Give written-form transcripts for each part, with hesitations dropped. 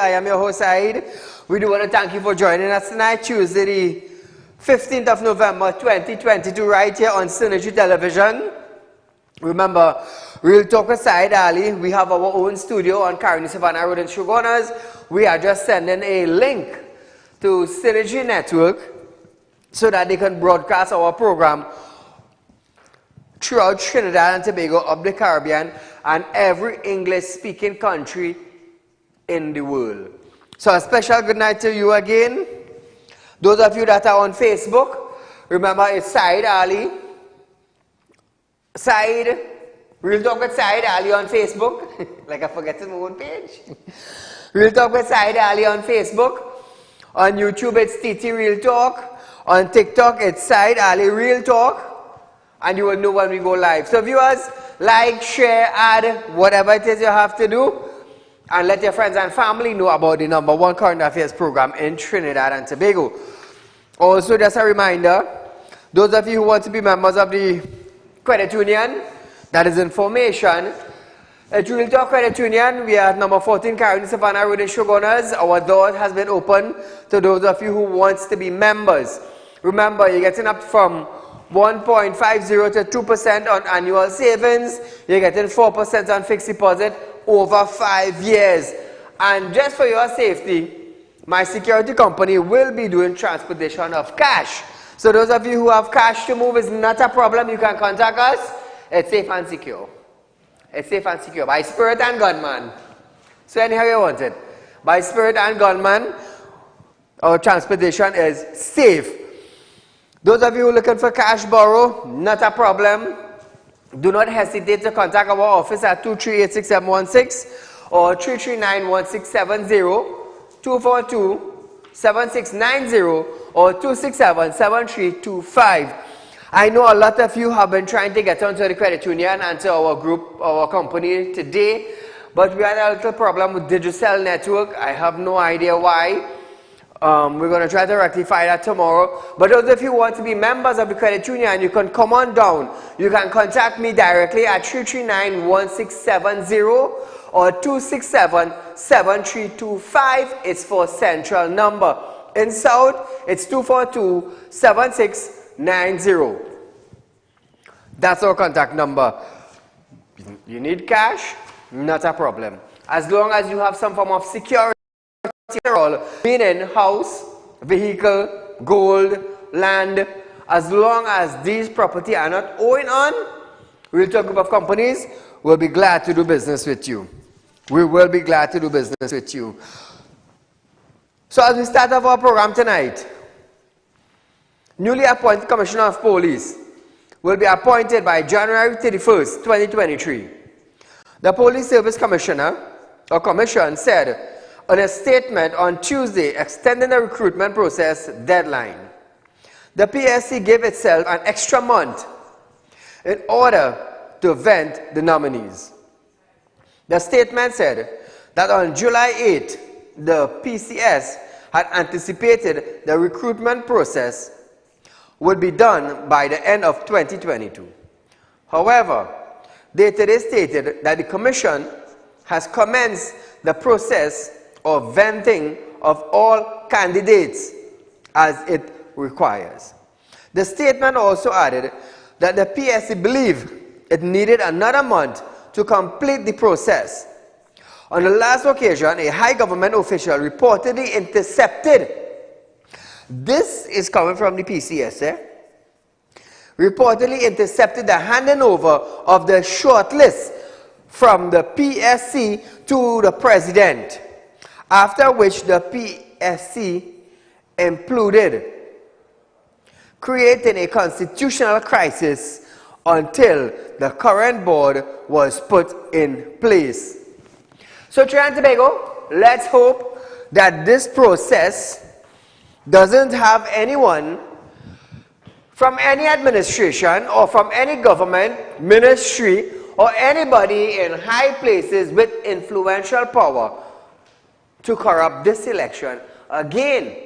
I am your host, Saeed. We do want to thank you for joining us tonight, Tuesday, the 15th of November, 2022, right here on Synergy Television. Remember, Real Talk with Saieed Ali. We have our own studio on Caroni Savannah Road in Shogunas. We are just sending a link to Synergy Network so that they can broadcast our program throughout Trinidad and Tobago, of the Caribbean, and every English-speaking country in the world. So a special good night to you again. Those of you that are on Facebook, remember it's Saieed Ali. Saeed, Real Talk with Saieed Ali on Facebook. Like I forget my own page. Real Talk with Saieed Ali on Facebook. On YouTube it's TT Real Talk. On TikTok it's Saieed Ali Real Talk. And you will know when we go live. So viewers, like, share, add, whatever it is you have to do. And let your friends and family know about the #1 current affairs program in Trinidad and Tobago. Also, just a reminder, those of you who want to be members of the credit union, that is information. At Real Talk Credit Union, we are at number 14 Caroni Savannah Road in Shogunas. Our door has been open to those of you who want to be members. Remember, you're getting up from 1.50 to 2% on annual savings. You're getting 4% on fixed deposit over 5 years. And just for your safety, my security company will be doing transportation of cash. So those of you who have cash to move, is not a problem. You can contact us. It's safe and secure. It's safe and secure. By Spirit and Gunman. So anyhow you want it. By Spirit and Gunman, our transportation is safe. Those of you looking for cash borrow, not a problem. Do not hesitate to contact our office at 2386716 or 3391670, 242-7690 or 267-7325. I know a lot of you have been trying to get onto the credit union and to our group, our company today, but we had a little problem with Digicel network. I have no idea why. We're going to try to rectify that tomorrow. But those of you who want to be members of the credit union, you can come on down. You can contact me directly at 3391670 or 267-7325. It's for central number. In South, it's 242-7690. That's our contact number. You need cash? Not a problem. As long as you have some form of security, meaning house, vehicle, gold, land, as long as these property are not owing on, Real Talk Group of Companies will be glad to do business with you. We will be glad to do business with you. So as we start off our program tonight, newly appointed Commissioner of Police will be appointed by January 31st, 2023. The Police Service Commissioner, or Commission, said on a statement on Tuesday extending the recruitment process deadline. The PSC gave itself an extra month in order to vet the nominees. The statement said that on July 8, the PCS had anticipated the recruitment process would be done by the end of 2022. However, they today stated that the Commission has commenced the process of venting of all candidates as it requires. The statement also added that the PSC believed it needed another month to complete the process. On the last occasion, a high government official reportedly intercepted, this is coming from the PCS, reportedly intercepted the handing over of the shortlist from the PSC to the President, after which the PSC imploded, creating a constitutional crisis until the current board was put in place. So Trinidad and Tobago, let's hope that this process doesn't have anyone from any administration or from any government, ministry, or anybody in high places with influential power to corrupt this election again.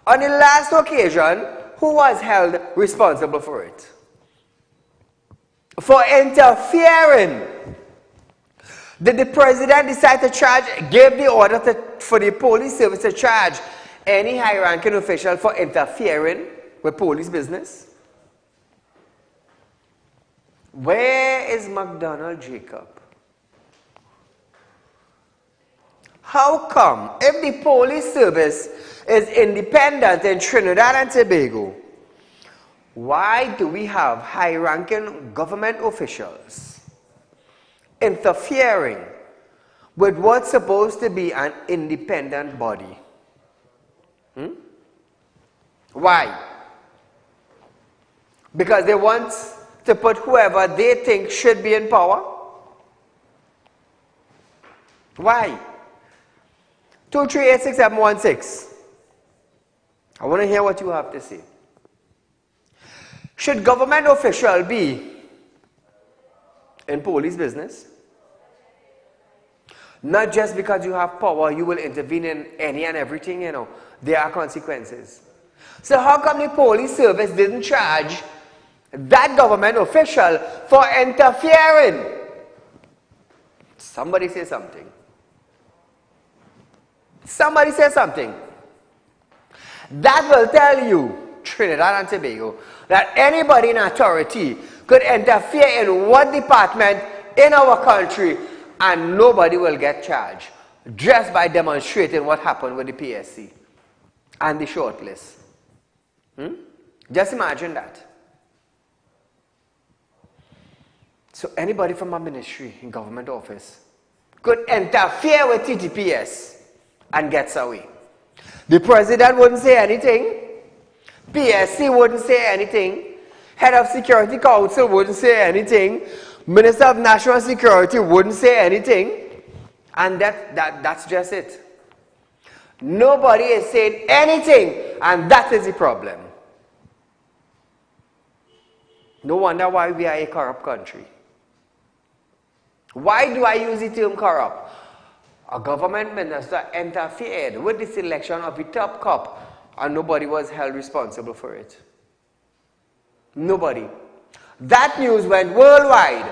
On the last occasion, who was held responsible for it? For interfering. Did the president decide to charge, give the order for the police service to charge any high-ranking official for interfering with police business? Where is McDonald Jacob? How come, if the police service is independent in Trinidad and Tobago, why do we have high-ranking government officials interfering with what's supposed to be an independent body? Why? Because they want to put whoever they think should be in power? Why? 2386716. I want to hear what you have to say. Should government official be in police business? Not just because you have power, you will intervene in any and everything, you know. There are consequences. So how come the police service didn't charge that government official for interfering? Somebody say something. Somebody say something. That will tell you, Trinidad and Tobago, that anybody in authority could interfere in one department in our country and nobody will get charged just by demonstrating what happened with the PSC and the shortlist. Just imagine that. So anybody from a ministry in government office could interfere with TTPS and gets away. The president wouldn't say anything. PSC wouldn't say anything. Head of Security Council wouldn't say anything. Minister of National Security wouldn't say anything. And that's just it. Nobody is saying anything, and that is the problem. No wonder why we are a corrupt country. Why do I use the term corrupt? A government minister interfered with the selection of the top cop and nobody was held responsible for it. Nobody. That news went worldwide.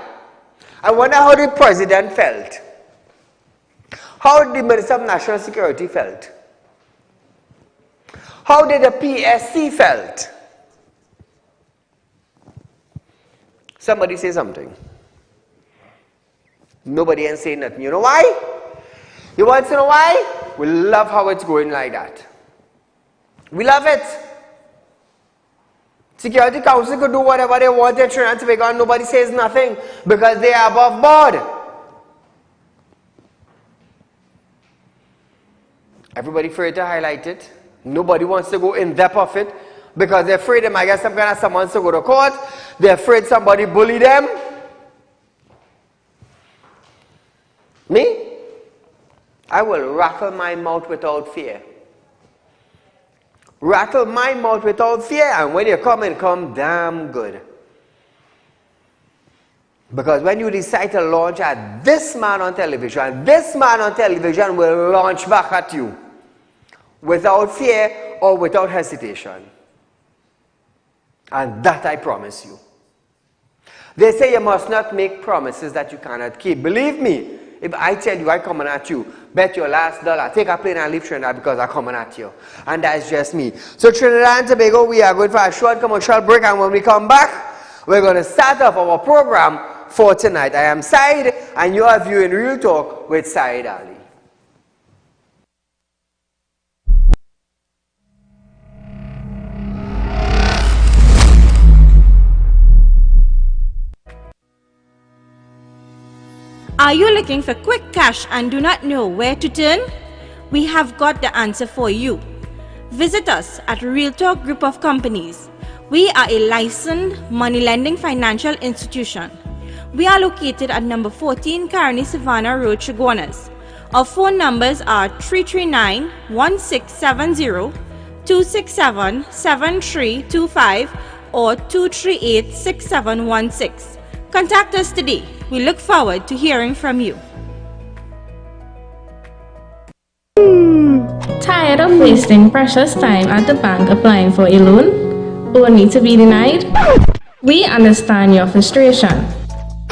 I wonder how the president felt. How the Minister of National Security felt. How did the PSC felt? Somebody say something. Nobody ain't saying nothing. You know why? You want to know why? We love how it's going like that. We love it. Security Council could do whatever they want in Trinidad and Tobago and nobody says nothing because they are above board. Everybody afraid to highlight it. Nobody wants to go in depth of it because they're afraid they might get some kind of summons to go to court. They're afraid somebody bully them. Me? I will rattle my mouth without fear. Rattle my mouth without fear, and when you come damn good. Because when you decide to launch at this man on television, this man on television will launch back at you without fear or without hesitation. And that I promise you. They say you must not make promises that you cannot keep. Believe me, if I tell you I'm coming at you, bet your last dollar, take a plane and leave Trinidad because I'm coming at you. And that's just me. So Trinidad and Tobago, we are going for a short commercial break, and when we come back, we're going to start off our program for tonight. I am Saieed, and you are viewing Real Talk with Saieed Ali. Are you looking for quick cash and do not know where to turn? We have got the answer for you. Visit us at Real Talk Group of Companies. We are a licensed money lending financial institution. We are located at number 14 Caroni Savannah Road, Chaguanas. Our phone numbers are 339-1670, 267-7325 or 238-6716. Contact us today. We look forward to hearing from you. Tired of wasting precious time at the bank applying for a loan, only to be denied? We understand your frustration.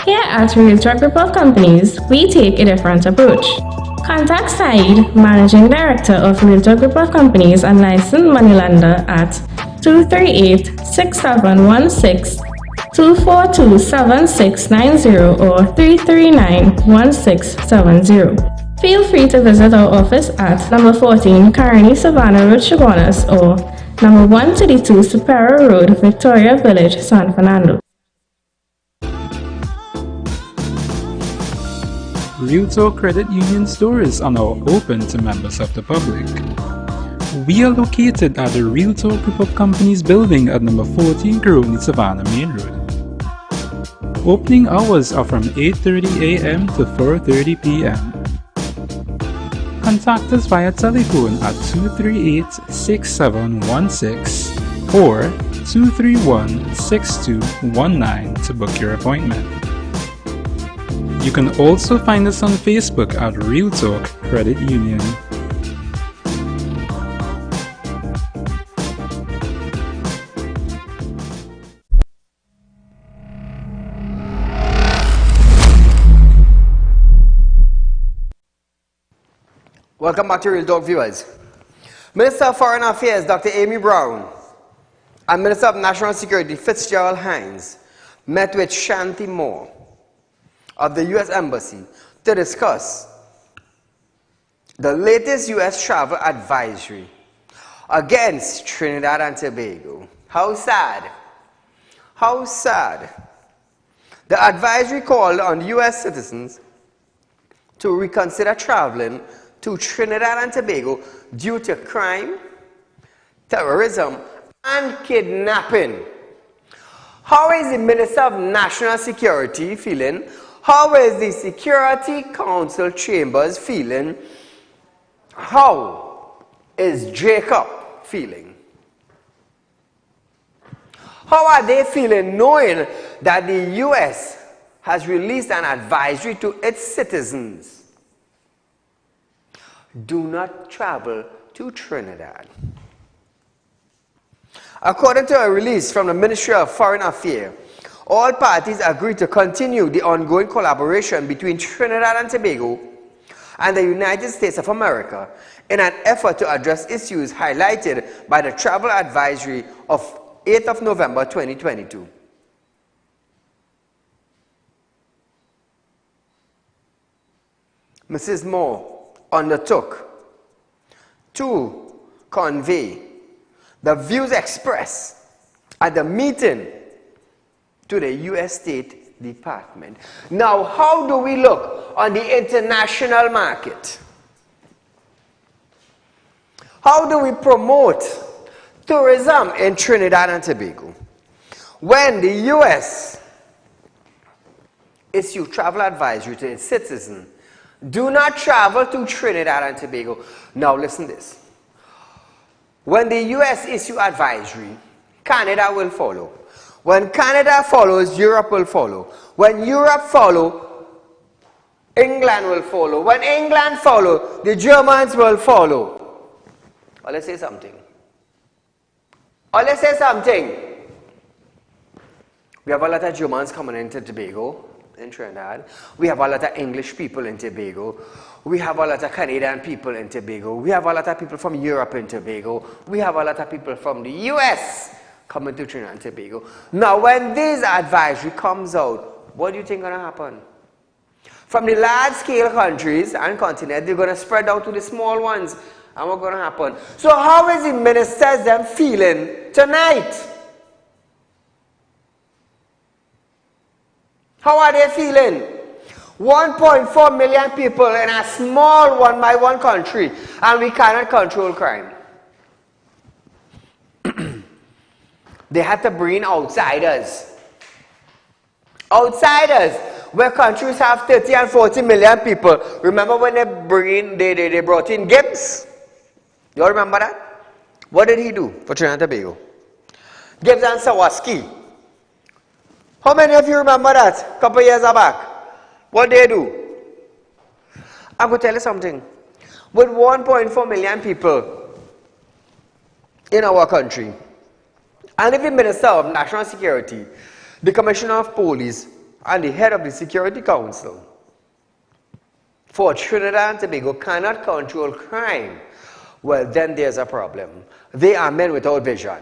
Here at Realtalk Group of Companies, we take a different approach. Contact Saieed, Managing Director of Realtalk Group of Companies and licensed moneylender at 238-6716, 242-7690 or 339-1670. Feel free to visit our office at number 14 Carney Savannah Road, Chaguanas or number 132 Superior Road, Victoria Village, San Fernando. Realtalk Credit Union stores are now open to members of the public. We are located at the Realtalk Group of Companies building at number 14 Carney Savannah Main Road. Opening hours are from 8:30 a.m. to 4:30 p.m. Contact us via telephone at 238-6716 or 231-6219 to book your appointment. You can also find us on Facebook at Realtalk Credit Union. Welcome back to Realtalk viewers. Minister of Foreign Affairs Dr. Amy Brown and Minister of National Security Fitzgerald Hines met with Shanti Moore of the U.S. Embassy to discuss the latest U.S. travel advisory against Trinidad and Tobago. How sad. How sad. The advisory called on U.S. citizens to reconsider traveling to Trinidad and Tobago due to crime, terrorism, and kidnapping. How is the Minister of National Security feeling? How is the Security Council Chambers feeling? How is Jacob feeling? How are they feeling knowing that the U.S. has released an advisory to its citizens? Do not travel to Trinidad. According to a release from the Ministry of Foreign Affairs, all parties agreed to continue the ongoing collaboration between Trinidad and Tobago and the United States of America in an effort to address issues highlighted by the travel advisory of 8th of November 2022. Mrs. Moore undertook to convey the views expressed at the meeting to the U.S. State Department. Now, how do we look on the international market? How do we promote tourism in Trinidad and Tobago when the U.S. issue travel advisory to its citizens? Do not travel to Trinidad and Tobago. Now listen to this. When the U.S. issue advisory, Canada will follow. When Canada follows, Europe will follow. When Europe follow, England will follow. When England follow, the Germans will follow. Or let's say something. We have a lot of Germans coming into Tobago, in Trinidad. We have a lot of English people in Tobago. We have a lot of Canadian people in Tobago. We have a lot of people from Europe in Tobago. We have a lot of people from the US coming to Trinidad and Tobago. Now, when this advisory comes out, what do you think is going to happen? From the large-scale countries and continents, they're going to spread out to the small ones. And what's going to happen? So how is the ministers them feeling tonight? How are they feeling? 1.4 million people in a small one-by-one country, and we cannot control crime. They had to bring outsiders. Outsiders, where countries have 30 and 40 million people. Remember when they brought in Gibbs? You all remember that? What did he do for Trinidad and Tobago? Gibbs and Sawaski. How many of you remember that a couple years back? What they do? I'm going to tell you something. With 1.4 million people in our country, and if the Minister of National Security, the Commissioner of Police, and the head of the Security Council for Trinidad and Tobago cannot control crime, well, then there's a problem. They are men without vision.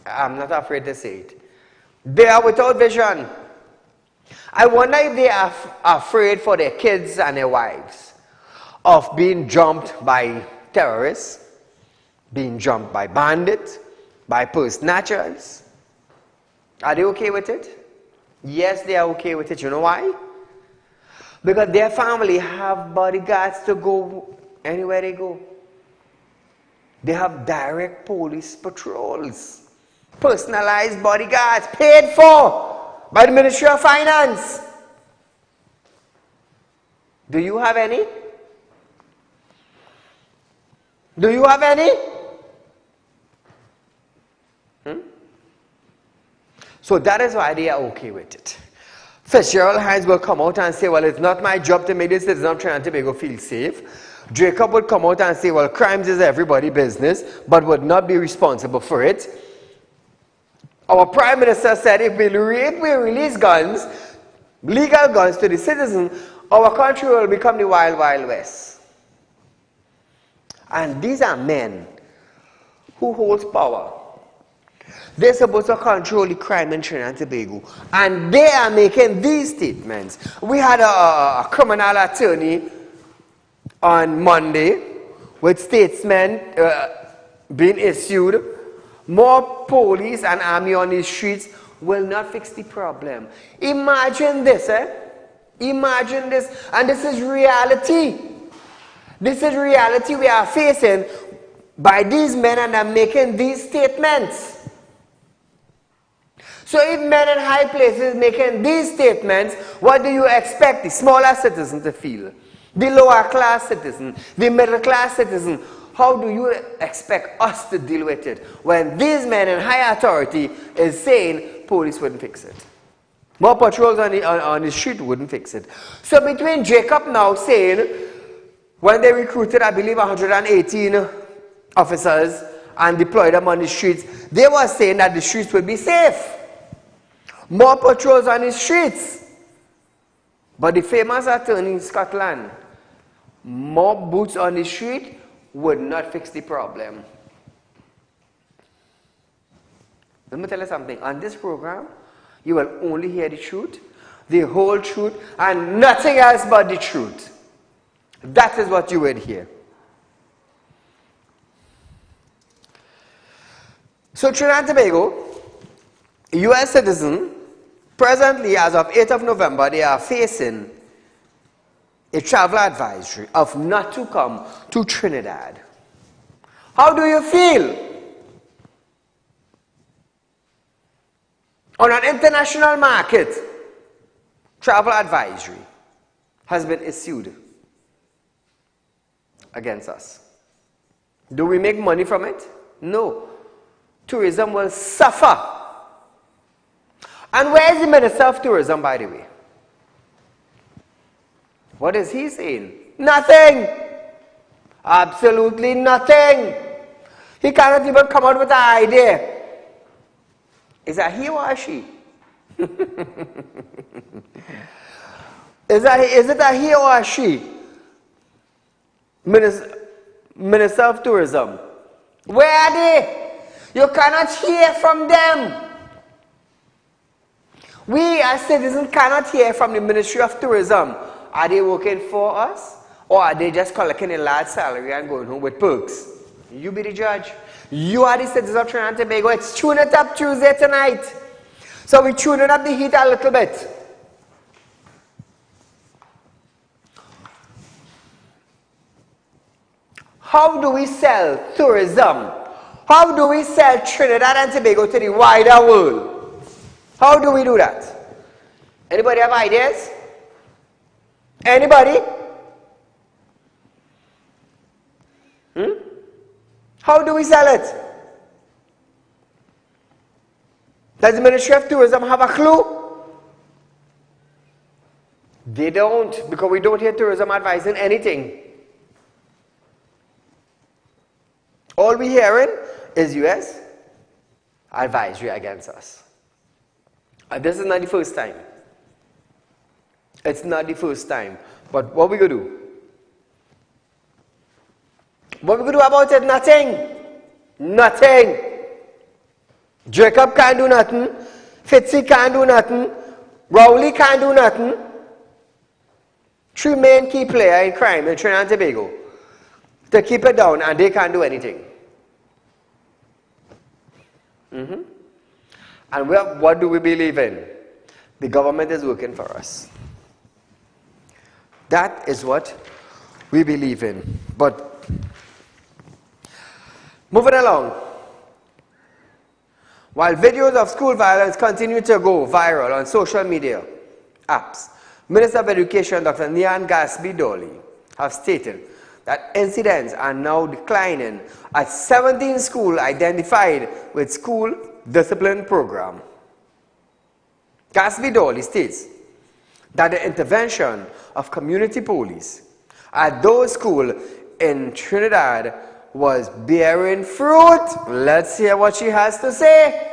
I'm not afraid to say it. They are without vision. I wonder if they are afraid for their kids and their wives of being jumped by terrorists, being jumped by bandits, by purse snatchers. Are they okay with it? Yes, they are okay with it. You know why? Because their family have bodyguards to go anywhere they go. They have direct police patrols, personalized bodyguards, paid for by the Ministry of Finance. Do you have any? Do you have any? So that is why they are okay with it. Fitzgerald Hines will come out and say, well, it's not my job to make the citizens of Trinidad and Tobago feel safe. Jacob would come out and say, well, crimes is everybody's business, but would not be responsible for it. Our Prime Minister said if we release guns, legal guns to the citizens, our country will become the wild, wild west. And these are men who hold power. They're supposed to control the crime in Trinidad and Tobago. And they are making these statements. We had a criminal attorney on Monday with statements being issued. More police and army on the streets will not fix the problem. Imagine this, Imagine this. And this is reality. This is reality we are facing by these men, and are making these statements. So if men in high places making these statements, what do you expect the smaller citizen to feel? The lower class citizen, the middle class citizen, how do you expect us to deal with it when these men in high authority is saying police wouldn't fix it? More patrols on the street wouldn't fix it. So between Jacob now saying, when they recruited, I believe, 118 officers and deployed them on the streets, they were saying that the streets would be safe. More patrols on the streets. But the famous attorney in Scotland, more boots on the street would not fix the problem. Let me tell you something. On this program, you will only hear the truth, the whole truth, and nothing else but the truth. That is what you will hear. So Trinidad and Tobago, U.S. citizen, presently as of 8th of November, they are facing a travel advisory of not to come to Trinidad. How do you feel? On an international market, travel advisory has been issued against us. Do we make money from it? No. Tourism will suffer. And where is the Minister of Tourism, by the way? What is he saying? Nothing. Absolutely nothing. He cannot even come out with an idea. Is that he or she? Is it a he or a she? Minister of Tourism. Where are they? You cannot hear from them. We as citizens cannot hear from the Ministry of Tourism. Are they working for us? Or are they just collecting a large salary and going home with perks? You be the judge. You are the citizens of Trinidad and Tobago. It's Tune It Up Tuesday tonight. So we're tuning up the heat a little bit. How do we sell tourism? How do we sell Trinidad and Tobago to the wider world? How do we do that? Anybody have ideas? Anybody? How do we sell it? Does the Ministry of Tourism have a clue? They don't, because we don't hear tourism advising anything. All we're hearing is US advisory against us. And this is not the first time. It's not the first time. But what we going to do? What we going to do about it? Nothing. Nothing. Jacob can't do nothing. Fitzy can't do nothing. Rowley can't do nothing. 3 main key players in crime in Trinidad and Tobago to keep it down, and they can't do anything. And what do we believe in? The government is working for us. That is what we believe in. But moving along, while videos of school violence continue to go viral on social media apps, Minister of Education Dr. Nian Gatsby-Dolly have stated that incidents are now declining at 17 schools identified with school discipline program. Gatsby-Dolly states that the intervention of community police at those schools in Trinidad was bearing fruit. Let's hear what she has to say.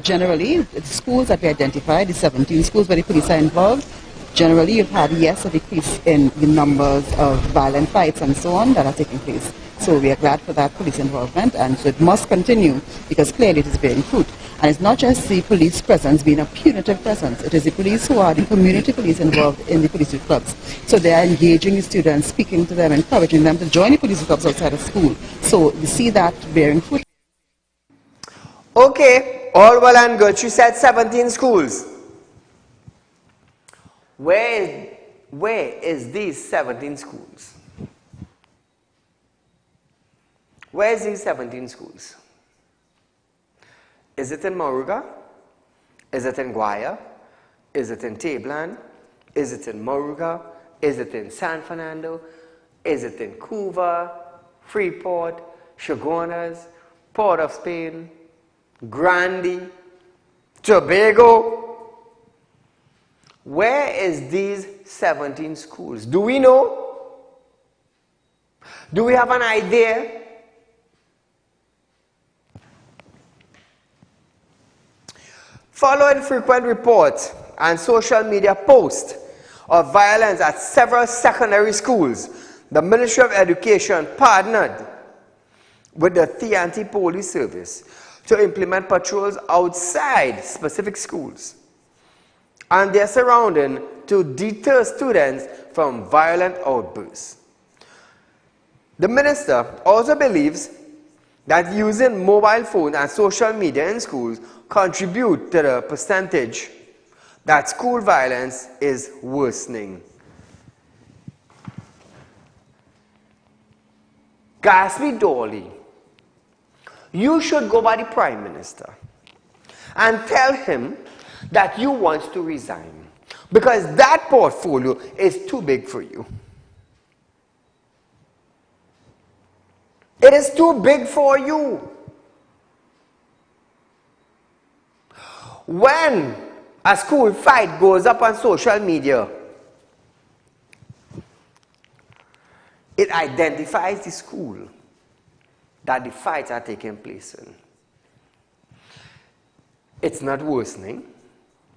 Generally, the schools that we identified, the 17 schools where the police are involved, generally you've had, yes, a decrease in the numbers of violent fights and so on that are taking place. So we are glad for that police involvement, and so it must continue because clearly it is bearing fruit. And it's not just the police presence being a punitive presence, it is the police who are the community police involved in the police youth clubs. So they are engaging the students, speaking to them, encouraging them to join the police youth clubs outside of school. So we see that bearing fruit. Okay, all well and good. She said 17 schools. Where is these 17 schools? Where is these 17 schools? Is it in Moruga? Is it in Guaya? Is it in Tablan? Is it in Moruga? Is it in San Fernando? Is it in Cuba, Freeport, Chaguanas, Port of Spain, Grande, Tobago? Where is these 17 schools? Do we know? Do we have an idea? Following frequent reports and social media posts of violence at several secondary schools, the Ministry of Education partnered with the Thianti Police Service to implement patrols outside specific schools and their surrounding to deter students from violent outbursts. The minister also believes that using mobile phones and social media in schools contribute to the percentage that school violence is worsening. Gatsby-Dolly, you should go by the Prime Minister and tell him that you want to resign because that portfolio is too big for you. It is too big for you. When a school fight goes up on social media, it identifies the school that the fights are taking place in. It's not worsening,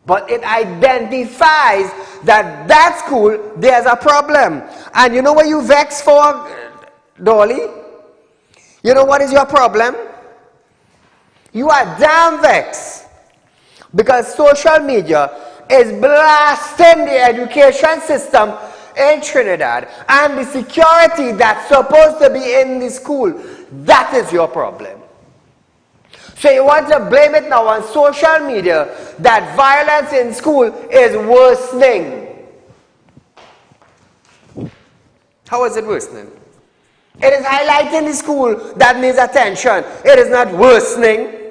but it identifies that that school, there's a problem. And you know what you vex for, Dolly? You know what is your problem? You are damn vexed because social media is blasting the education system in Trinidad and the security that's supposed to be in the school. That is your problem. So you want to blame it now on social media that violence in school is worsening. How is it worsening? It is highlighting the school that needs attention. It is not worsening.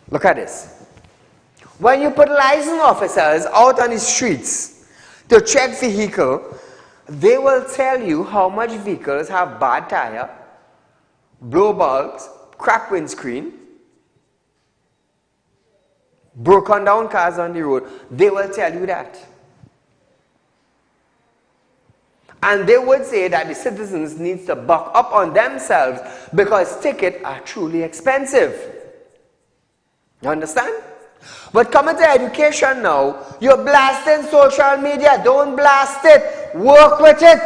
Look at this. When you put license officers out on the streets to check vehicle, they will tell you how much vehicles have bad tire, blow bulbs, cracked windscreen, broken down cars on the road. They will tell you that. And they would say that the citizens need to buck up on themselves because tickets are truly expensive. You understand? But coming to education now, you're blasting social media. Don't blast it. Work with it.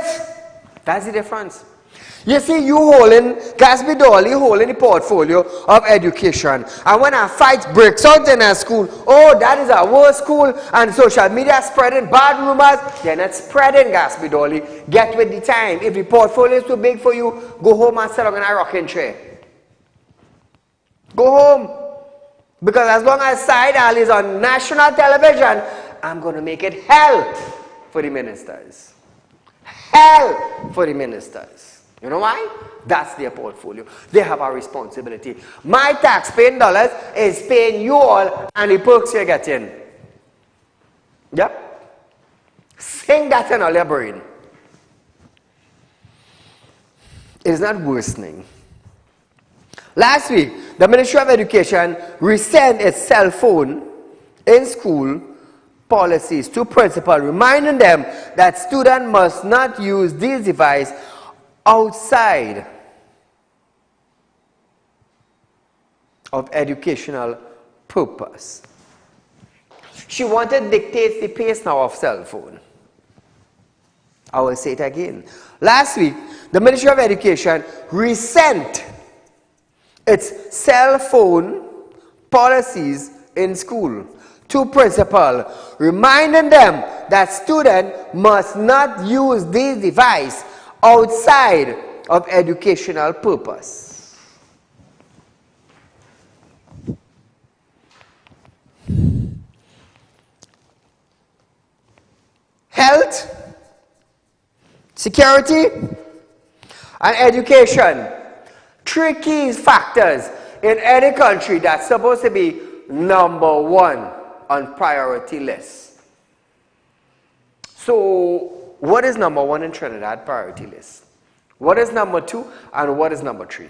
That's the difference. You see, you holding, Gatsby Dolly holding the portfolio of education. And when a fight breaks out in a school, oh, that is a worse school, and social media spreading bad rumors, they're not spreading, Gatsby Dolly. Get with the time. If the portfolio is too big for you, go home and sit on a rocking chair. Go home. Because as long as Saieed Ali is on national television, I'm going to make it hell for the ministers. Hell for the ministers. You know why? That's their portfolio. They have a responsibility. My tax-paying dollars is paying you all and the perks you're getting. Yep. Sing that in all your brain. It is not worsening. Last week, the Ministry of Education resent its cell phone in school policies to principals, reminding them that students must not use these devices outside of educational purpose. She wanted to dictate the pace now of cell phone. I will say it again. Last week, the Ministry of Education resent its cell phone policies in school to principals, reminding them that students must not use these devices outside of educational purpose. Health, security, and education. Three key factors in any country that's supposed to be number one on priority list. So, what is number one in Trinidad priority list? What is number two and what is number three?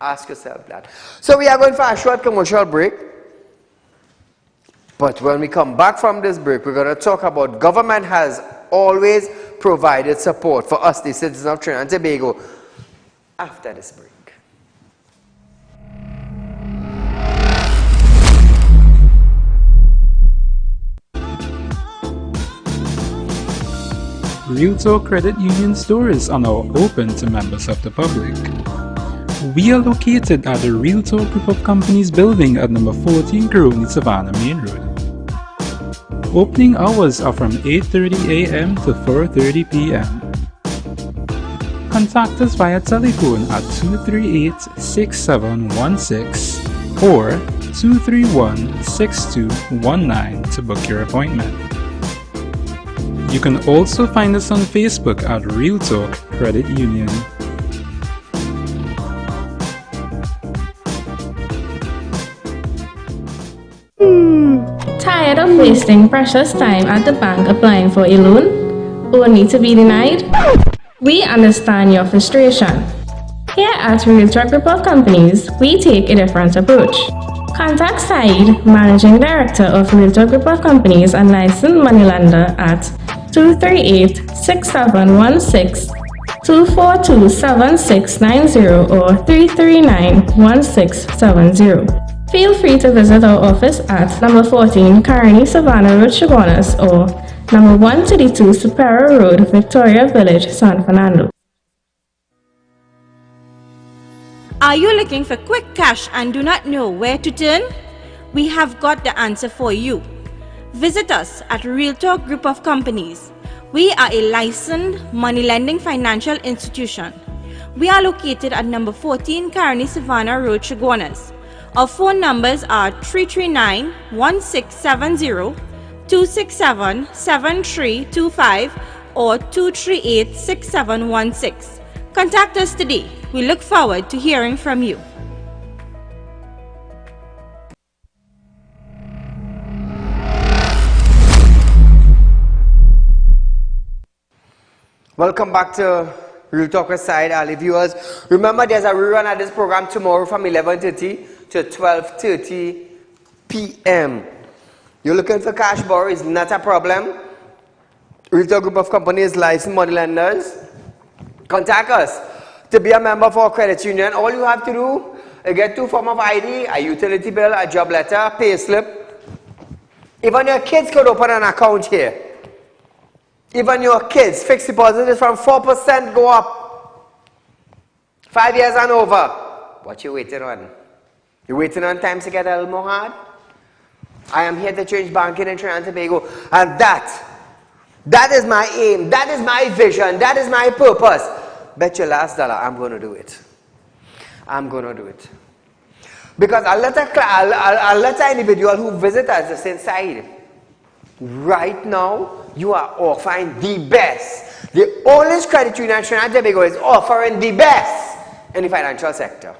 Ask yourself that. So we are going for a short commercial break. But when we come back from this break, we're going to talk about government has always provided support for us, the citizens of Trinidad and Tobago, after this break. Real Talk Credit Union stores are now open to members of the public. We are located at the Real Talk Group of Companies building at number 14 Coroni Savannah Main Road. Opening hours are from 8:30 a.m. to 4:30 p.m. Contact us via telephone at 238-6716 or 231-6219 to book your appointment. You can also find us on Facebook at Real Talk Credit Union. Tired of wasting precious time at the bank applying for a loan, only to be denied? We understand your frustration. Here at Real Talk Group of Companies, we take a different approach. Contact Saieed, Managing Director of Real Talk Group of Companies and licensed moneylender at 238-6716, 242-7690 or 339-1670. Feel free to visit our office at number 14 Coroni Savannah Road, Chaguanas, or number 132 Superior Road, Victoria Village, San Fernando. Are you looking for quick cash and do not know where to turn? We have got the answer for you. Visit us at Real Talk Group of Companies. We are a licensed money lending financial institution. We are located at number 14 Coroni Savannah Road, Chaguanas. Our phone numbers are 339-1670, 267-7325 or 238-6716. Contact us today. We look forward to hearing from you. Welcome back to Real Talk with Saieed Ali viewers. Remember, there's a rerun at this program tomorrow from 11:30 to 12:30 p.m. You're looking for cash borrow, is not a problem. Real Talk Group of Companies, licensed money lenders. Contact us to be a member of our credit union. All you have to do You get 2 forms of ID, a utility bill, a job letter, a pay slip. Even your kids could open an account here. Even your kids, fixed deposit is from 4% go up. 5 years and over. What you waiting on? You waiting on times to get a little more hard? I am here to change banking in Trinidad and Tobago, and that is my aim, that is my vision, that is my purpose. Bet your last dollar, I'm going to do it. I'm going to do it. Because I'll let an individual who visits us to say, Saeed, right now, you are offering the best. The oldest credit union in Trinidad and Tobago is offering the best in the financial sector.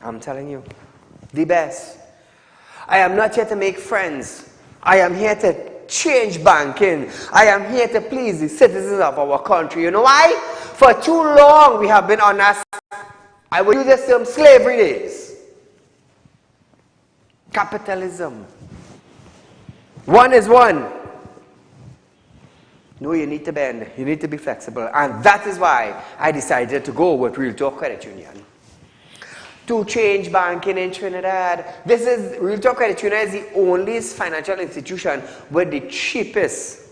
I'm telling you, the best. I am not here to make friends. I am here to change banking. I am here to please the citizens of our country. You know why? For too long we have been on us. I will use this term, slavery days. Capitalism. One is one. No, you need to bend. You need to be flexible. And that is why I decided to go with Real Talk Credit Union. To change banking in Trinidad. Real Talk Credit Union is the only financial institution with the cheapest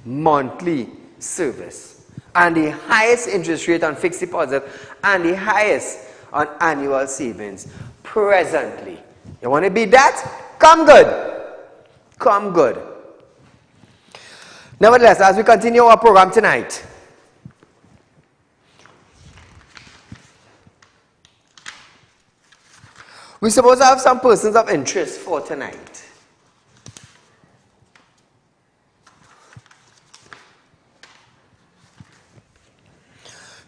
monthly service and the highest interest rate on fixed deposit and the highest on annual savings presently. You want to beat that? Come good. Come good. Nevertheless, as we continue our program tonight, we're supposed to have some persons of interest for tonight.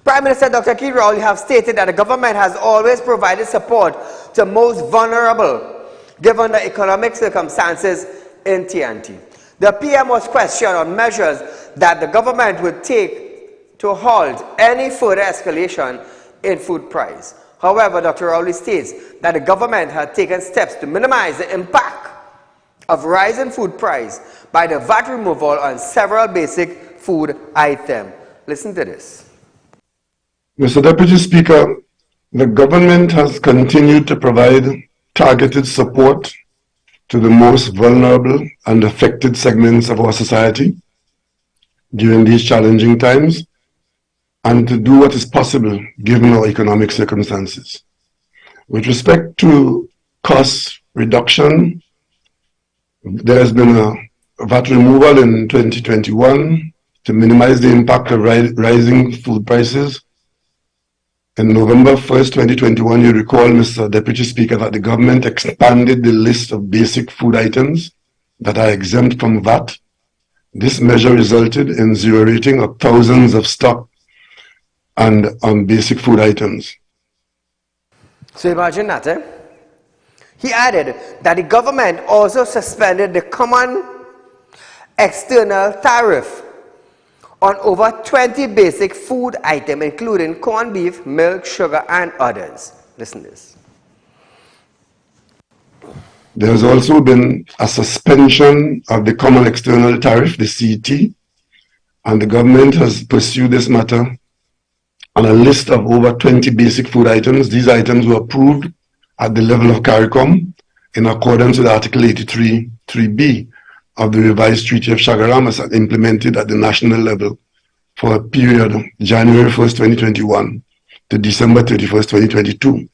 Prime Minister Dr. Saieed Ali have stated that the government has always provided support to most vulnerable given the economic circumstances in TNT. The PM was questioned on measures that the government would take to halt any further escalation in food price. However, Dr. Ali states that the government had taken steps to minimize the impact of rising food price by the VAT removal on several basic food items. Listen to this. Mr. Deputy Speaker, the government has continued to provide targeted support to the most vulnerable and affected segments of our society during these challenging times, and to do what is possible given our economic circumstances. With respect to cost reduction, there has been a VAT removal in 2021 to minimize the impact of rising food prices. In November 1st, 2021, you recall, Mr. Deputy Speaker, that the government expanded the list of basic food items that are exempt from VAT. This measure resulted in zero rating of thousands of stock and on basic food items. So imagine that, eh? He added that the government also suspended the common external tariff on over 20 basic food items, including corned beef, milk, sugar, and others. Listen to this. There has also been a suspension of the common external tariff, the CET, and the government has pursued this matter on a list of over 20 basic food items. These items were approved at the level of CARICOM in accordance with Article 83(3)(b) of the revised Treaty of Shagaram as implemented at the national level for a period of January 1st, 2021 to December 31st, 2022.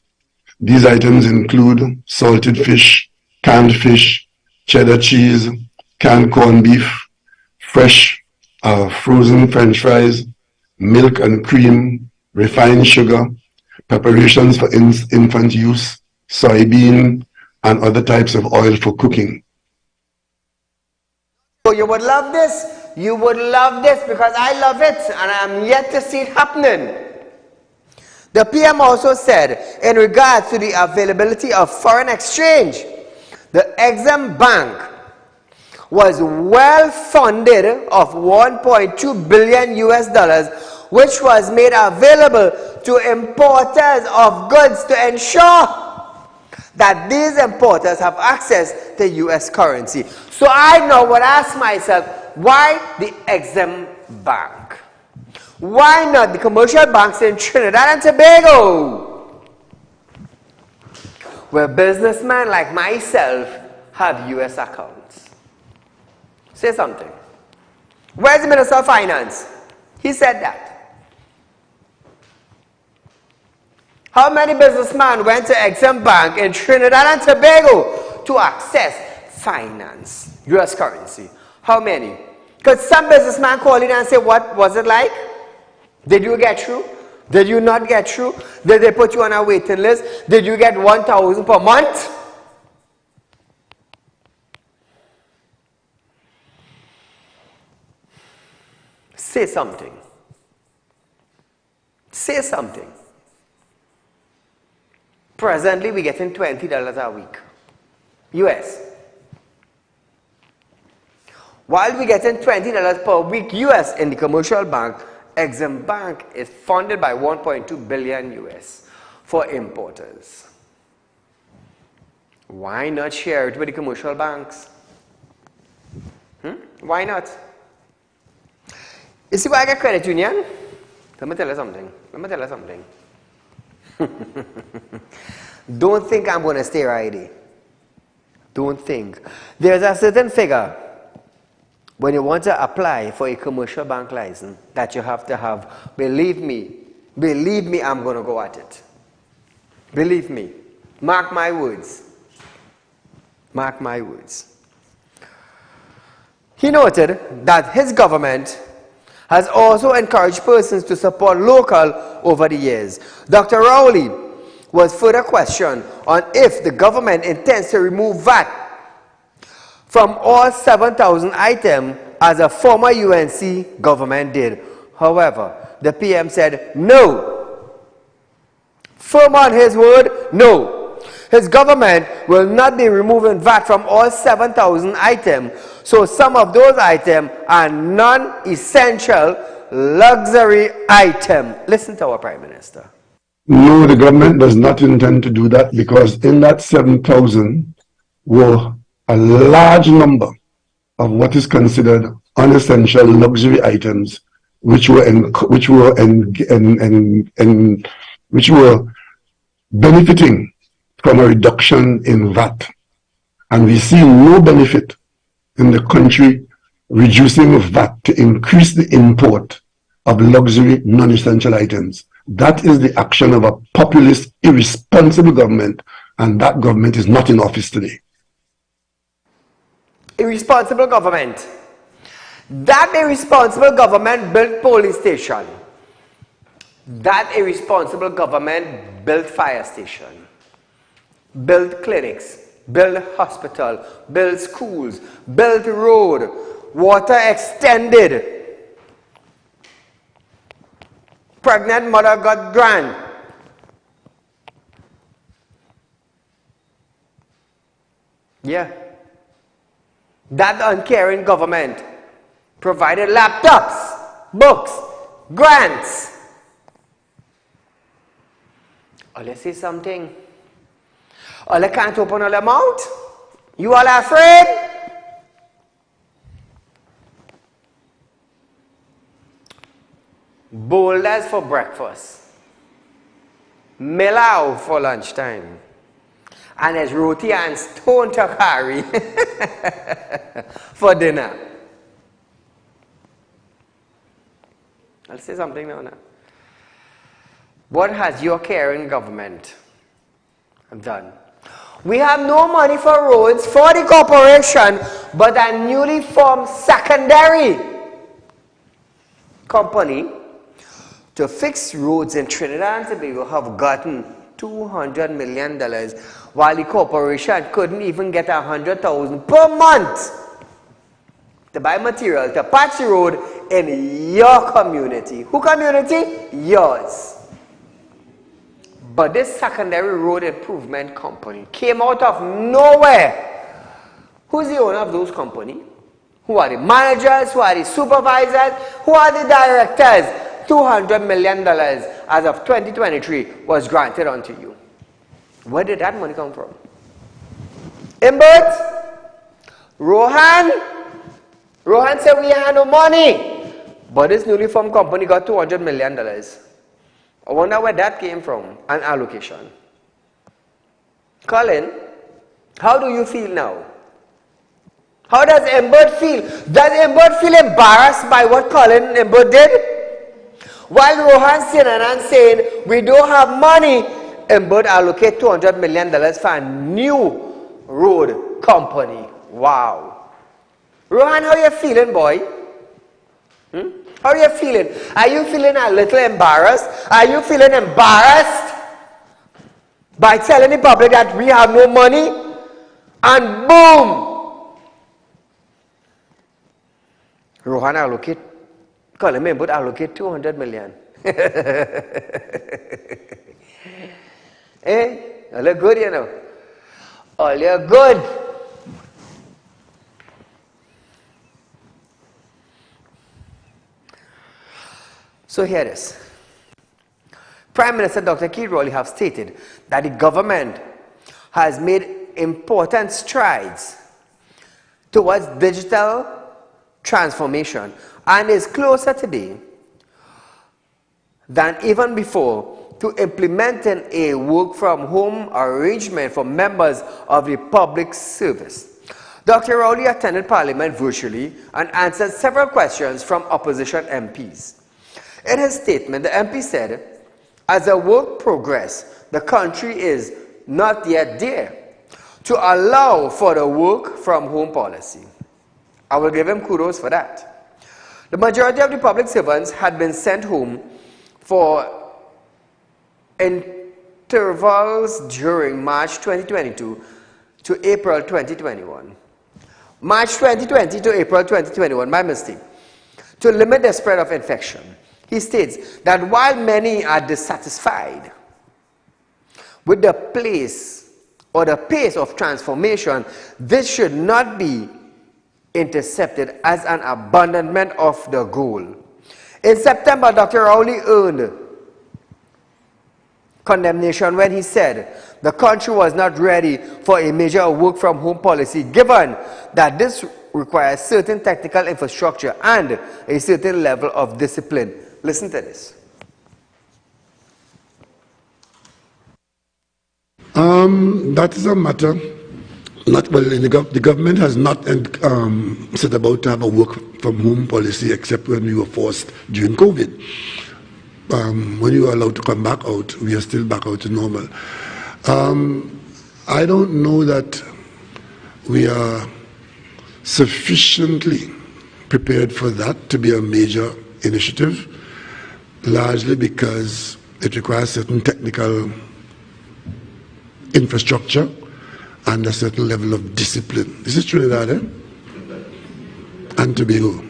These items include salted fish, canned fish, cheddar cheese, canned corned beef, fresh frozen French fries, milk and cream, refined sugar, preparations for infant use, soybean, and other types of oil for cooking. So you would love this. You would love this because I love it and I am yet to see it happening. The PM also said in regards to the availability of foreign exchange, the Exim Bank was well funded of $1.2 billion US, which was made available to importers of goods to ensure that these importers have access to US currency. So I now would ask myself, why the Exim Bank? Why not the commercial banks in Trinidad and Tobago? where businessmen like myself have US accounts. Say something. Where's the Minister of Finance? He said that. How many businessmen went to Exim Bank in Trinidad and Tobago to access finance, US currency? How many? Because some businessmen call in and say, what was it like? Did you get through? Did you not get through? Did they put you on a waiting list? Did you get 1,000 per month? Say something. Say something. Presently, we're getting $20 a week. US. While we're getting $20 per week US in the commercial bank, Exim Bank is funded by 1.2 billion US for importers. Why not share it with the commercial banks? Why not? You see why I get credit union? Let me tell you something. Let me tell you something. Don't think I'm going to stay right here. Don't think. There's a certain figure when you want to apply for a commercial bank license that you have to have. Believe me, I'm going to go at it. Believe me. Mark my words. Mark my words. He noted that his government has also encouraged persons to support local over the years. Dr. Rowley was further questioned on if the government intends to remove VAT from all 7,000 items as a former UNC government did. However, the PM said no. Firm on his word, no. His government will not be removing VAT from all 7,000 items, so some of those items are non-essential luxury items. Listen to our Prime Minister. No, the government does not intend to do that, because in that 7,000 were a large number of what is considered unessential luxury items, which were benefiting from a reduction in VAT. And we see no benefit in the country reducing VAT to increase the import of luxury non-essential items. That is the action of a populist, irresponsible government, and that government is not in office today. Irresponsible government. That irresponsible government built police station. That irresponsible government built fire station. Build clinics, build hospital, build schools, build road, water extended. Pregnant mother got grant. Yeah. That uncaring government provided laptops, books, grants. Oh, let's say something. Oh, they can't open all their mouth? You all are afraid? Boulders for breakfast. Melau for lunchtime. And there's roti and stone takari for dinner. I'll say something now. What has your caring government done? We have no money for roads for the corporation, but a newly formed secondary company to fix roads in Trinidad and Tobago have gotten $200 million, while the corporation couldn't even get $100,000 per month to buy material to patch the road in your community. Who community? Yours. But this secondary road improvement company came out of nowhere. Who's the owner of those companies? Who are the managers? Who are the supervisors? Who are the directors? $200 million as of 2023 was granted unto you. Where did that money come from? Imbert? Rohan? Rohan said we had no money. But this newly formed company got $200 million. I wonder where that came from, an allocation. Colin, how do you feel now? How does Embert feel? Does Embert feel embarrassed by what Colin Embert did? While Rohan Sinanan saying, we don't have money, Embert allocate $200 million for a new road company. Wow. Rohan, how are you feeling, boy? How are you feeling? Are you feeling a little embarrassed? Are you feeling embarrassed by telling the public that we have no money? And boom! Rohan allocate, Colin Embert allocate 200 million. Eh? You look good, you know. All you're good. So here it is. Prime Minister Dr. Saieed Ali have stated that the government has made important strides towards digital transformation and is closer today than even before to implementing a work-from-home arrangement for members of the public service. Dr. Rowley attended Parliament virtually and answered several questions from opposition MPs. In his statement, the MP said, as the work progresses, the country is not yet there to allow for the work-from-home policy. I will give him kudos for that. The majority of the public servants had been sent home for intervals during March 2022 to April 2021. March 2020 to April 2021, my mistake. To limit the spread of infection, he states that while many are dissatisfied with the pace of transformation, this should not be intercepted as an abandonment of the goal. In September, Dr. Rowley earned condemnation when he said the country was not ready for a major work-from-home policy, given that this requires certain technical infrastructure and a certain level of discipline. Listen to this. That is a matter. The government has not set about to have a work-from-home policy except when we were forced during COVID. When we were allowed to come back out, we are still back out to normal. I don't know that we are sufficiently prepared for that to be a major initiative, largely because it requires certain technical infrastructure and a certain level of discipline. This is Trinidad, eh? And Tobago.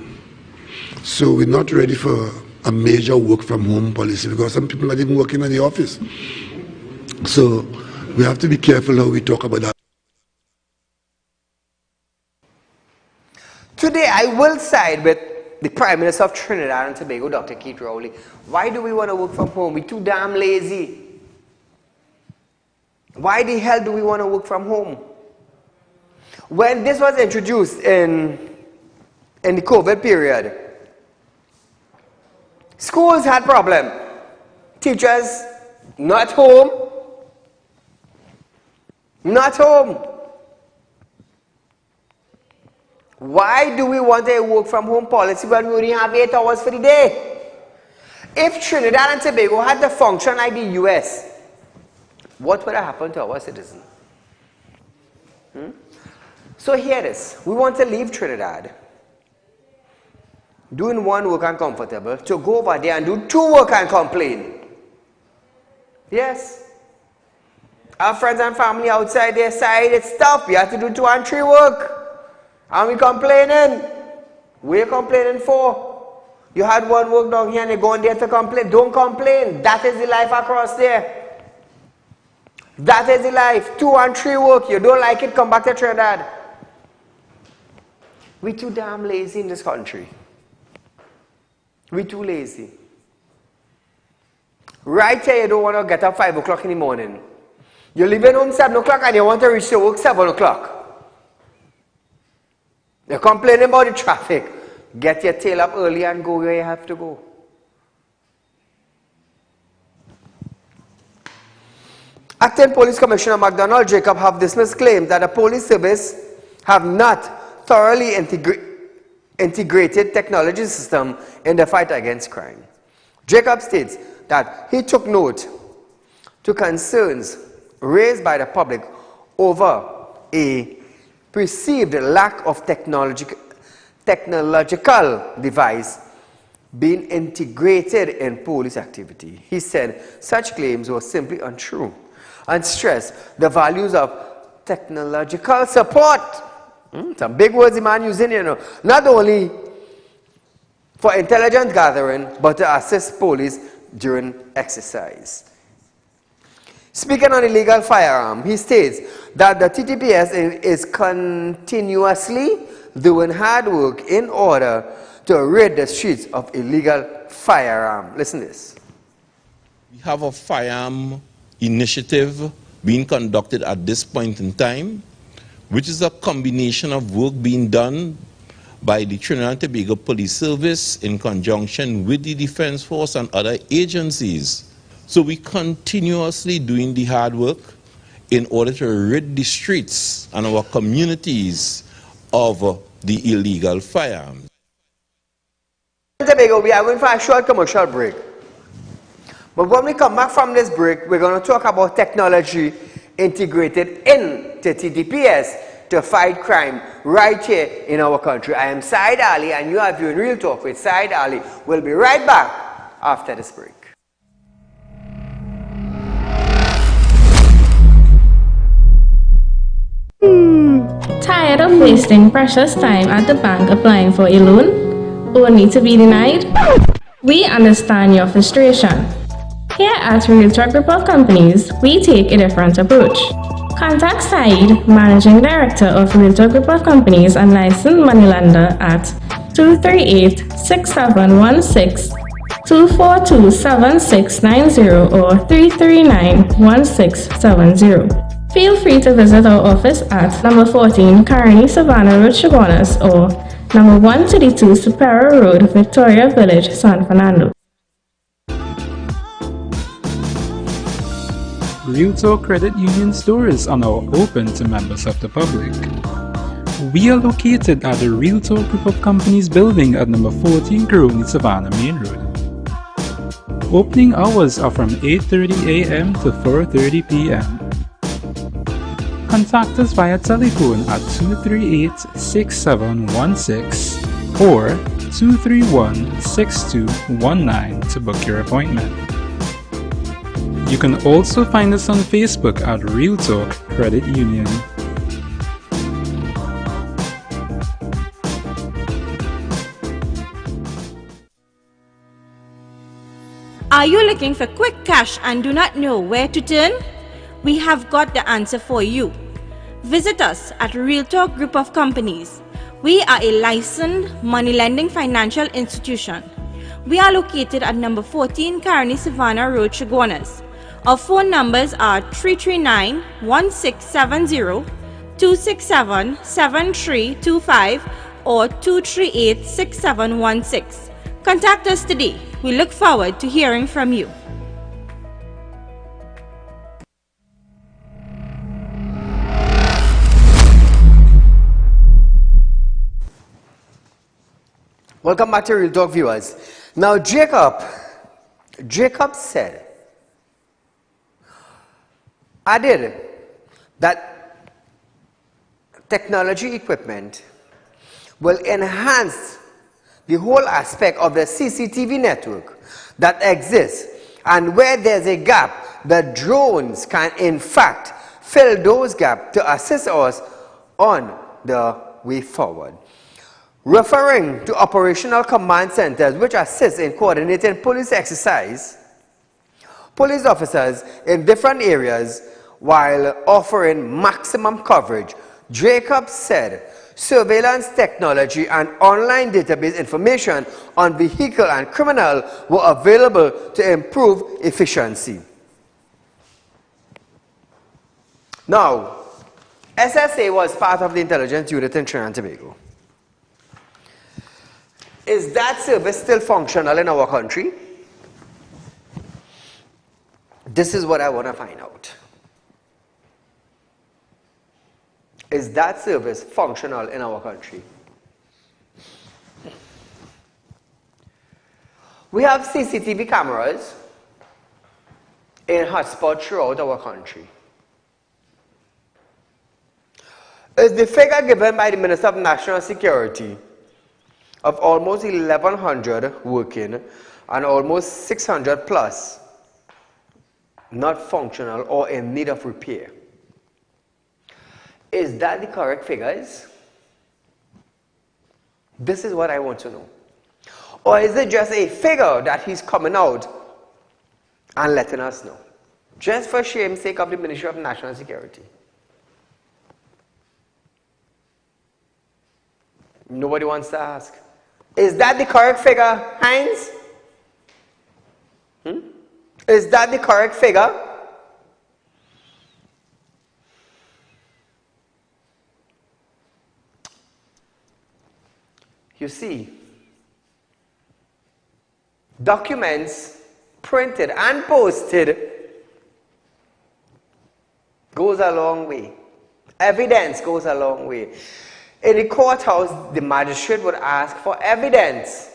So we're not ready for a major work-from-home policy because some people are not even working in the office. So we have to be careful how we talk about that. Today, I will side with the Prime Minister of Trinidad and Tobago, Dr. Saieed Ali. Why do we want to work from home? We're too damn lazy. Why the hell do we want to work from home? When this was introduced in the COVID period, schools had problem. Teachers not home. Not home. Why do we want a work from home policy when we only have 8 hours for the day? If Trinidad and Tobago had to function like the US, what would have happened to our citizens? So here it is. We want to leave Trinidad, doing one work and comfortable, to go over there and do 2 work and complain. Yes. Our friends and family outside their side, it's tough. We have to do 2 and 3 work. And we complaining. What are you complaining for? You had 1 work down here and you're going there to complain. Don't complain. That is the life across there. That is the life. 2 and 3 work. You don't like it, come back to Trinidad. We're too damn lazy in this country. We're too lazy. Right here, you don't want to get up 5 o'clock in the morning. You're leaving home 7 o'clock and you want to reach your work 7 o'clock. You're complaining about the traffic. Get your tail up early and go where you have to go. Acting Police Commissioner MacDonald Jacob have dismissed claims that the police service have not thoroughly integrated technology system in the fight against crime. Jacob states that he took note to concerns raised by the public over a perceived lack of technological device being integrated in police activity. He said such claims were simply untrue and stressed the values of technological support. Some big words the man using, not only for intelligence gathering, but to assist police during exercise. Speaking on illegal firearm, he states that the TTPS is continuously doing hard work in order to rid the streets of illegal firearm. Listen to this. We have a firearm initiative being conducted at this point in time, which is a combination of work being done by the Trinidad and Tobago Police Service in conjunction with the Defense Force and other agencies. So we continuously doing the hard work in order to rid the streets and our communities of the illegal firearms. Tobago, we are going for a short commercial break. But when we come back from this break, we're going to talk about technology integrated into TTPS to fight crime right here in our country. I am Saieed Ali, and you are viewing Real Talk with Saieed Ali. We'll be right back after this break. Tired of wasting precious time at the bank applying for a loan, only to be denied? We understand your frustration. Here at Realtalk Group of Companies, we take a different approach. Contact Saeed, Managing Director of Realtalk Group of Companies and licensed moneylender at 238-6716, 242-7690 or 339-1670. Feel free to visit our office at number 14 Carney Savannah Road, Chaguanas, or number 132 Superior Road, Victoria Village, San Fernando. Realtalk Credit Union stores are now open to members of the public. We are located at the Realtalk Group of Companies building at number 14 Coroni Savannah Main Road. Opening hours are from 8:30 a.m. to 4:30 p.m. Contact us via telephone at 238-6716 or 231-6219 to book your appointment. You can also find us on Facebook at Realtalk Credit Union. Are you looking for quick cash and do not know where to turn? We have got the answer for you. Visit us at Realtalk Group of Companies. We are a licensed money lending financial institution. We are located at number 14 Carney Savannah Road, Chaguanas. Our phone numbers are 339-1670, 267-7325 or 238-6716. Contact us today. We look forward to hearing from you. Welcome back to Real Talk, viewers. Now, Jacob said, added that technology equipment will enhance the whole aspect of the CCTV network that exists, and where there's a gap, the drones can in fact fill those gaps to assist us on the way forward. Referring to operational command centers which assist in coordinating police exercise, police officers in different areas while offering maximum coverage, Jacob said surveillance technology and online database information on vehicle and criminal were available to improve efficiency. Now, SSA was part of the intelligence unit in Trinidad and Tobago. Is that service still functional in our country? This is what I want to find out. Is that service functional in our country? We have CCTV cameras in hotspots throughout our country. Is the figure given by the Minister of National Security of almost 1,100 working and almost 600 plus not functional or in need of repair? Is that the correct figures? This is what I want to know. Or is it just a figure that he's coming out and letting us know? Just for shame's sake of the Ministry of National Security. Nobody wants to ask. Is that the correct figure, Heinz? Is that the correct figure? You see, documents printed and posted goes a long way. Evidence goes a long way. In the courthouse, the magistrate would ask for evidence.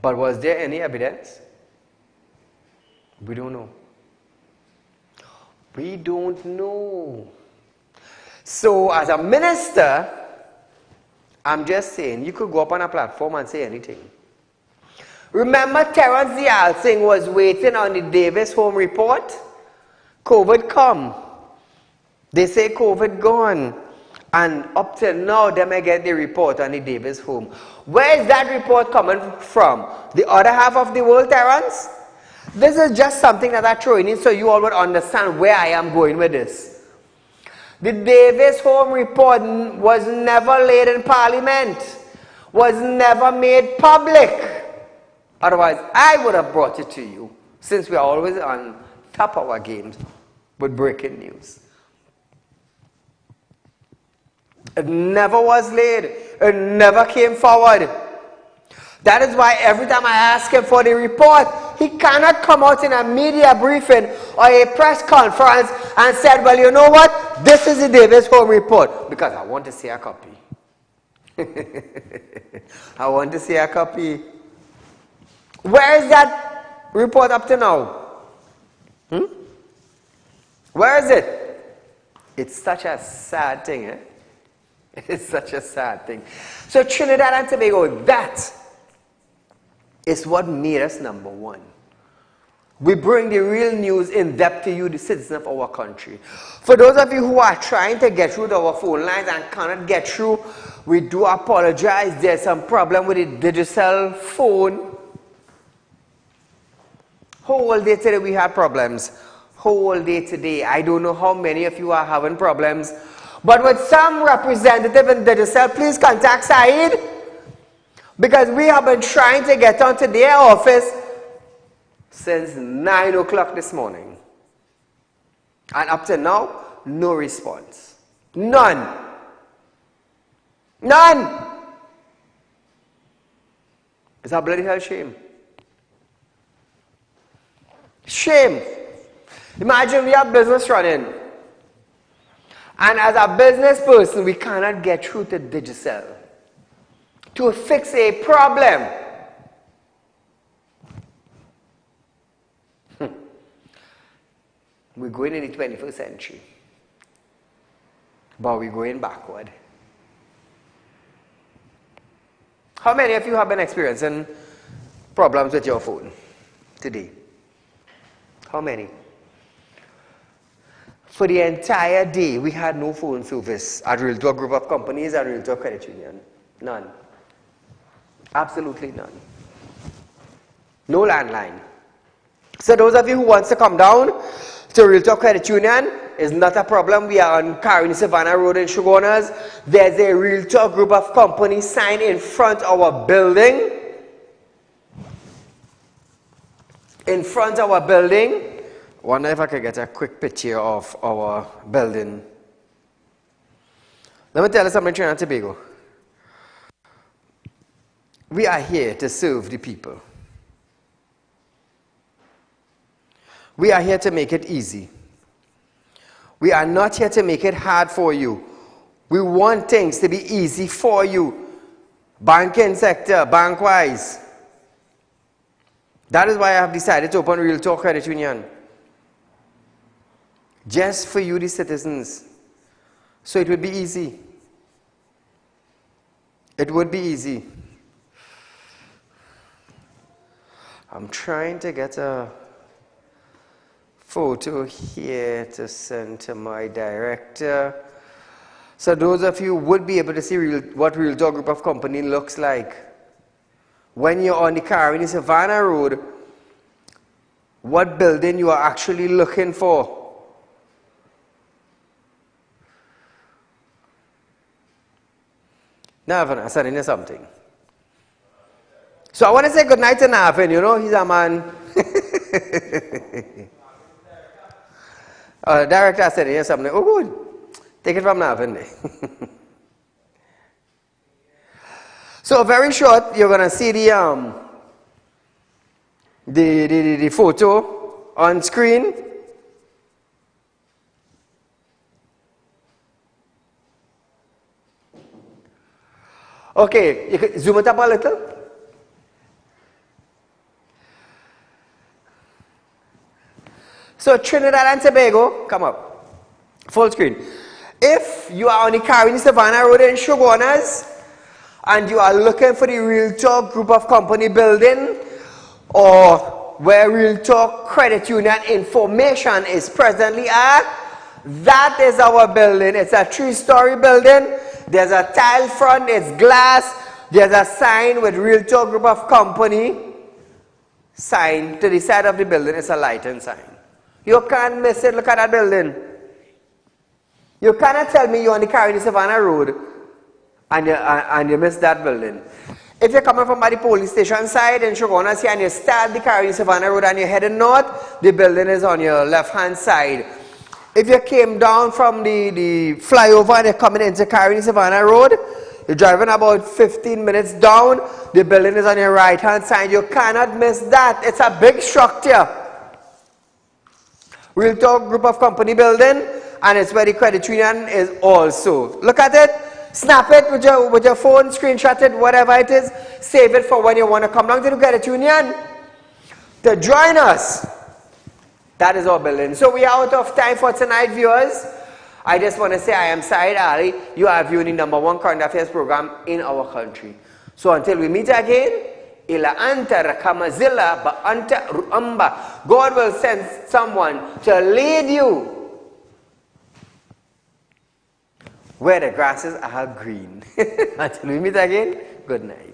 But was there any evidence? We don't know. We don't know. So as a minister, I'm just saying, you could go up on a platform and say anything. Remember Terrence Yalsing was waiting on the Davis home report? COVID come. They say COVID gone. And up till now, they may get the report on the Davis home. Where is that report coming from? The other half of the world, Terrence? This is just something that I'm throwing in so you all would understand where I am going with this. The Davis home report was never laid in Parliament, was never made public. Otherwise, I would have brought it to you, since we are always on top of our games with breaking news. It never was laid. It never came forward. That is why every time I ask him for the report, he cannot come out in a media briefing or a press conference and said, well, you know what? This is the Davis home report. Because I want to see a copy. I want to see a copy. Where is that report up to now? Where is it? It's such a sad thing, eh? It's such a sad thing. So Trinidad and Tobago, that is what made us number one. We bring the real news in depth to you, the citizens of our country. For those of you who are trying to get through to our phone lines and cannot get through, we do apologize. There's some problem with the digital phone. Whole day today we had problems. Whole day today. I don't know how many of you are having problems. But with some representative in digital, please contact Saieed. Because we have been trying to get onto their office since 9 o'clock this morning. And up to now, no response. None. None. It's a bloody hell shame. Shame. Imagine we have business running. And as a business person, we cannot get through to digital to fix a problem. We're going in the 21st century, but we're going backward. How many of you have been experiencing problems with your phone today? How many? For the entire day, we had no phone service at Realtalk Group of Companies and Realtalk Credit Union. None. Absolutely none. No landline. So those of you who want to come down to Realtalk Credit Union, is not a problem. We are on Caroni Savannah Road in Shogunas. There's a Realtalk Group of Companies sign in front of our building. In front of our building. Wonder if I could get a quick picture of our building. Let me tell you something, Trinidad and Tobago. We are here to serve the people. We are here to make it easy. We are not here to make it hard for you. We want things to be easy for you. Banking sector, bank-wise. That is why I have decided to open Real Talk Credit Union. Just for you, the citizens. So it would be easy. It would be easy. I'm trying to get a photo here to send to my director. So those of you would be able to see what Real Talk Group of Company looks like. When you're on the Caribbean Savannah Road, what building you are actually looking for. Navin, I'm telling you something. So I want to say good night to Navin, you know, he's a man. The director said here something. Oh, good. Take it from Navin. So very short, you're going to see the photo on screen. Okay, you can zoom it up a little. So Trinidad and Tobago, come up, full screen. If you are on the Caribbean Savannah Road in Shogunas and you are looking for the Real Talk Group of Company building or where Real Talk Credit Union information is presently at, that is our building. It's a 3-story building. There's a tile front, it's glass. There's a sign with Real Talk Group of Company sign to the side of the building. It's a lighting sign. You can't miss it. Look at that building. You cannot tell me you're on the Caribbean Savannah Road and you miss that building. If you're coming from by the police station side in Shogunas here and you start the Caribbean Savannah Road and you're heading north, the building is on your left-hand side. If you came down from the flyover and you're coming into Caribbean Savannah Road, you're driving about 15 minutes down, the building is on your right-hand side. You cannot miss that. It's a big structure. Real Talk Group of Company building, and it's where the credit union is also. Look at it, snap it with your phone, screenshot it, whatever it is, save it for when you want to come down to the credit union to join us. That is our building. So we are out of time for tonight, viewers. I just want to say I am Saieed Ali. You are viewing the #1 current affairs program in our country. So until we meet again, ila anta rakamazilla ba anta ruamba. God will send someone to lead you where the grasses are green. Until we meet again, good night.